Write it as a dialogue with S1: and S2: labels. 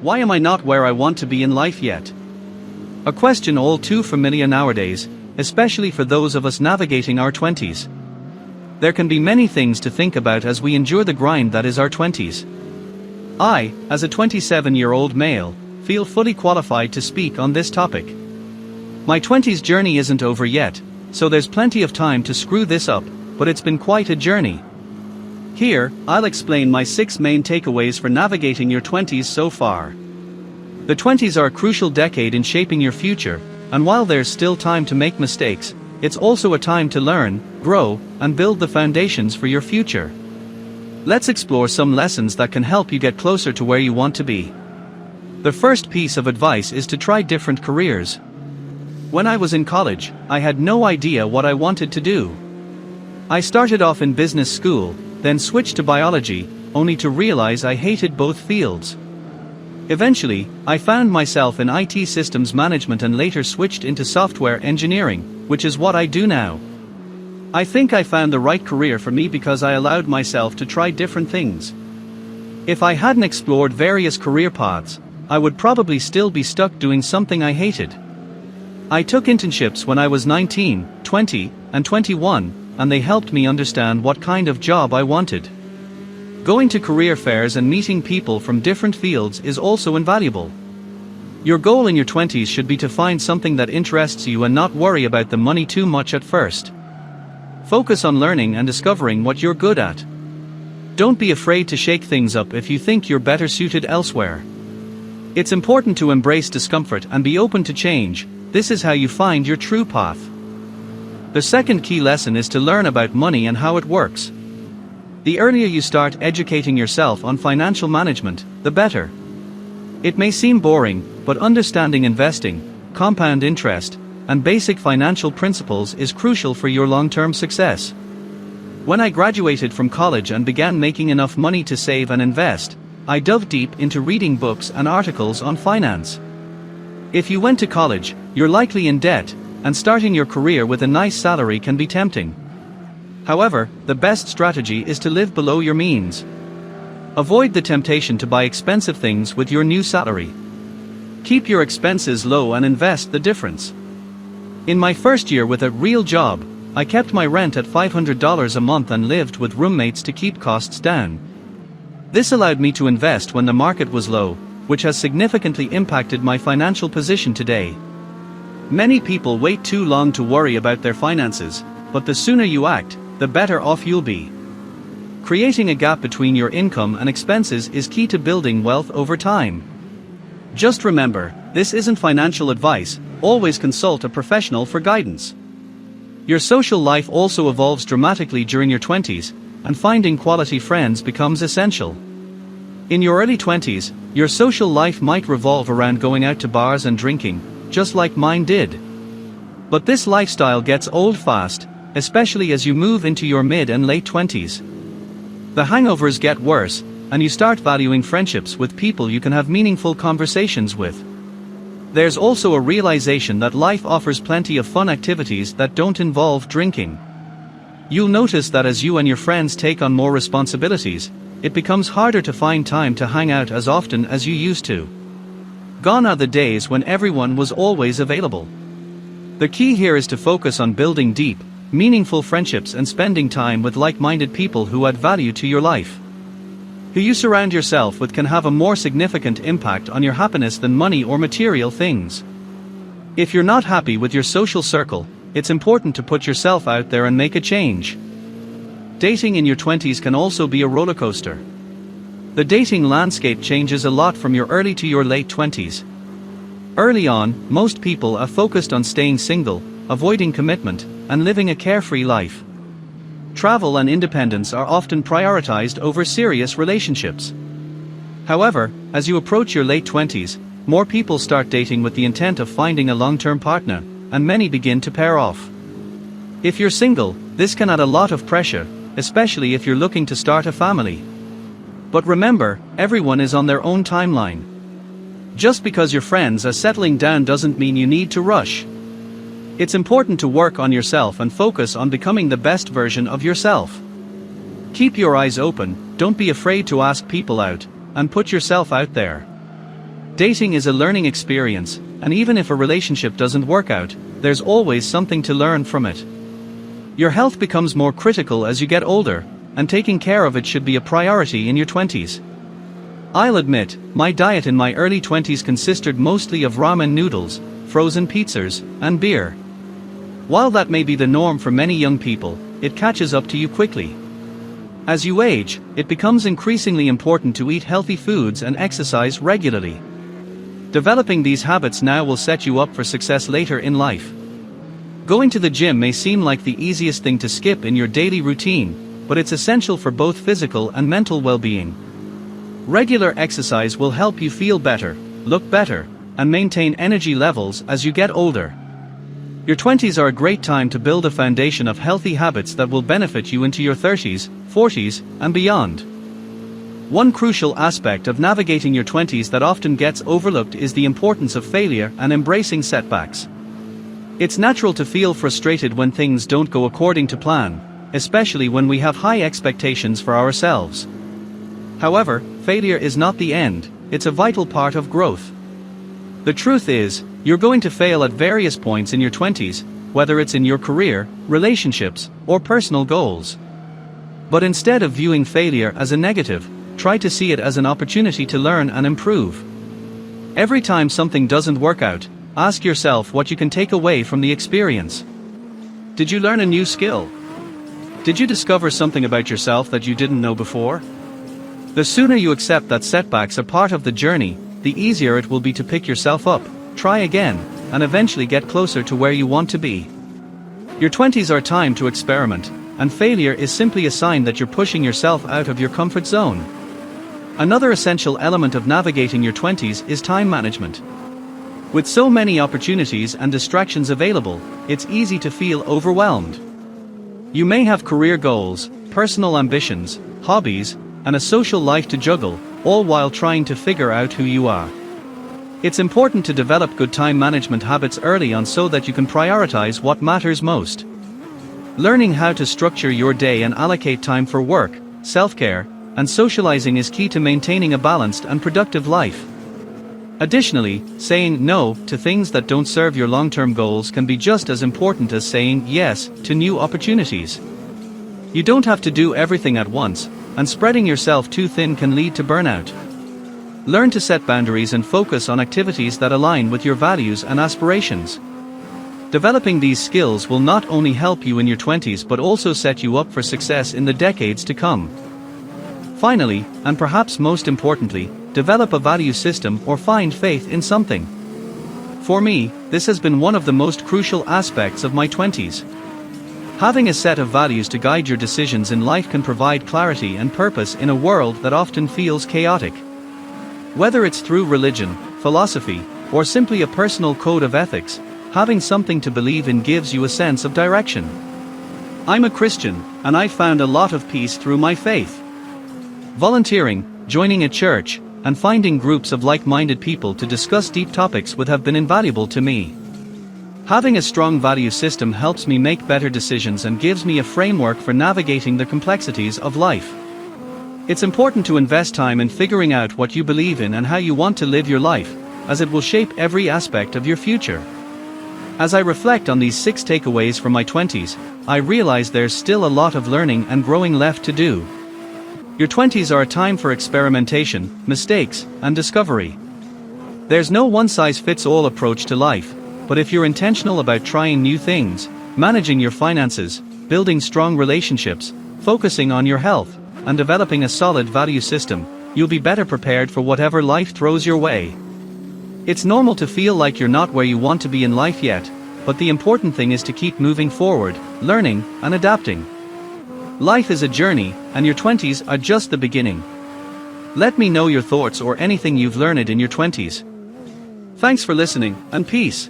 S1: Why am I not where I want to be in life yet? A question all too familiar nowadays, especially for those of us navigating our 20s. There can be many things to think about as we endure the grind that is our 20s. I, as a 27-year-old male, feel fully qualified to speak on this topic. My 20s journey isn't over yet, so there's plenty of time to screw this up, but it's been quite a journey. Here, I'll explain my 6 main takeaways for navigating your 20s so far. The 20s are a crucial decade in shaping your future, and while there's still time to make mistakes, it's also a time to learn, grow, and build the foundations for your future. Let's explore some lessons that can help you get closer to where you want to be. The first piece of advice is to try different careers. When I was in college, I had no idea what I wanted to do. I started off in business school, then switched to biology, only to realize I hated both fields. Eventually, I found myself in IT systems management and later switched into software engineering, which is what I do now. I think I found the right career for me because I allowed myself to try different things. If I hadn't explored various career paths, I would probably still be stuck doing something I hated. I took internships when I was 19, 20, and 21, and they helped me understand what kind of job I wanted. Going to career fairs and meeting people from different fields is also invaluable. Your goal in your 20s should be to find something that interests you and not worry about the money too much at first. Focus on learning and discovering what you're good at. Don't be afraid to shake things up if you think you're better suited elsewhere. It's important to embrace discomfort and be open to change. This is how you find your true path. The second key lesson is to learn about money and how it works. The earlier you start educating yourself on financial management, the better. It may seem boring, but understanding investing, compound interest, and basic financial principles is crucial for your long-term success. When I graduated from college and began making enough money to save and invest, I dove deep into reading books and articles on finance. If you went to college, you're likely in debt, and starting your career with a nice salary can be tempting. However, the best strategy is to live below your means. Avoid the temptation to buy expensive things with your new salary. Keep your expenses low and invest the difference. In my first year with a real job, I kept my rent at $500 a month and lived with roommates to keep costs down. This allowed me to invest when the market was low, which has significantly impacted my financial position today. Many people wait too long to worry about their finances, but the sooner you act, the better off you'll be. Creating a gap between your income and expenses is key to building wealth over time. Just remember, this isn't financial advice, always consult a professional for guidance. Your social life also evolves dramatically during your 20s, and finding quality friends becomes essential. In your early 20s, your social life might revolve around going out to bars and drinking, just like mine did. But this lifestyle gets old fast, especially as you move into your mid and late 20s. The hangovers get worse, and you start valuing friendships with people you can have meaningful conversations with. There's also a realization that life offers plenty of fun activities that don't involve drinking. You'll notice that as you and your friends take on more responsibilities, it becomes harder to find time to hang out as often as you used to. Gone are the days when everyone was always available. The key here is to focus on building deep, meaningful friendships and spending time with like-minded people who add value to your life. Who you surround yourself with can have a more significant impact on your happiness than money or material things. If you're not happy with your social circle, it's important to put yourself out there and make a change. Dating in your 20s can also be a roller coaster. The dating landscape changes a lot from your early to your late 20s. Early on, most people are focused on staying single, avoiding commitment, and living a carefree life. Travel and independence are often prioritized over serious relationships. However, as you approach your late 20s, more people start dating with the intent of finding a long-term partner, and many begin to pair off. If you're single, this can add a lot of pressure, especially if you're looking to start a family. But remember, everyone is on their own timeline. Just because your friends are settling down doesn't mean you need to rush. It's important to work on yourself and focus on becoming the best version of yourself. Keep your eyes open, don't be afraid to ask people out, and put yourself out there. Dating is a learning experience, and even if a relationship doesn't work out, there's always something to learn from it. Your health becomes more critical as you get older, and taking care of it should be a priority in your 20s. I'll admit, my diet in my early 20s consisted mostly of ramen noodles, frozen pizzas, and beer. While that may be the norm for many young people, it catches up to you quickly. As you age, it becomes increasingly important to eat healthy foods and exercise regularly. Developing these habits now will set you up for success later in life. Going to the gym may seem like the easiest thing to skip in your daily routine, but it's essential for both physical and mental well-being. Regular exercise will help you feel better, look better, and maintain energy levels as you get older. Your 20s are a great time to build a foundation of healthy habits that will benefit you into your 30s, 40s, and beyond. One crucial aspect of navigating your 20s that often gets overlooked is the importance of failure and embracing setbacks. It's natural to feel frustrated when things don't go according to plan, especially when we have high expectations for ourselves. However, failure is not the end, it's a vital part of growth. The truth is, you're going to fail at various points in your 20s, whether it's in your career, relationships, or personal goals. But instead of viewing failure as a negative, try to see it as an opportunity to learn and improve. Every time something doesn't work out, ask yourself what you can take away from the experience. Did you learn a new skill? Did you discover something about yourself that you didn't know before? The sooner you accept that setbacks are part of the journey, the easier it will be to pick yourself up, try again, and eventually get closer to where you want to be. Your 20s are time to experiment, and failure is simply a sign that you're pushing yourself out of your comfort zone. Another essential element of navigating your 20s is time management. With so many opportunities and distractions available, it's easy to feel overwhelmed. You may have career goals, personal ambitions, hobbies, and a social life to juggle, all while trying to figure out who you are. It's important to develop good time management habits early on so that you can prioritize what matters most. Learning how to structure your day and allocate time for work, self-care, and socializing is key to maintaining a balanced and productive life. Additionally, saying no to things that don't serve your long-term goals can be just as important as saying yes to new opportunities. You don't have to do everything at once, and spreading yourself too thin can lead to burnout. Learn to set boundaries and focus on activities that align with your values and aspirations. Developing these skills will not only help you in your 20s but also set you up for success in the decades to come. Finally, and perhaps most importantly, develop a value system or find faith in something. For me, this has been one of the most crucial aspects of my 20s. Having a set of values to guide your decisions in life can provide clarity and purpose in a world that often feels chaotic. Whether it's through religion, philosophy, or simply a personal code of ethics, having something to believe in gives you a sense of direction. I'm a Christian, and I've found a lot of peace through my faith. Volunteering, joining a church, and finding groups of like-minded people to discuss deep topics would have been invaluable to me. Having a strong value system helps me make better decisions and gives me a framework for navigating the complexities of life. It's important to invest time in figuring out what you believe in and how you want to live your life, as it will shape every aspect of your future. As I reflect on these 6 takeaways from my 20s, I realize there's still a lot of learning and growing left to do. Your 20s are a time for experimentation, mistakes, and discovery. There's no one-size-fits-all approach to life, but if you're intentional about trying new things, managing your finances, building strong relationships, focusing on your health, and developing a solid value system, you'll be better prepared for whatever life throws your way. It's normal to feel like you're not where you want to be in life yet, but the important thing is to keep moving forward, learning, and adapting. Life is a journey, and your 20s are just the beginning. Let me know your thoughts or anything you've learned in your 20s. Thanks for listening, and peace.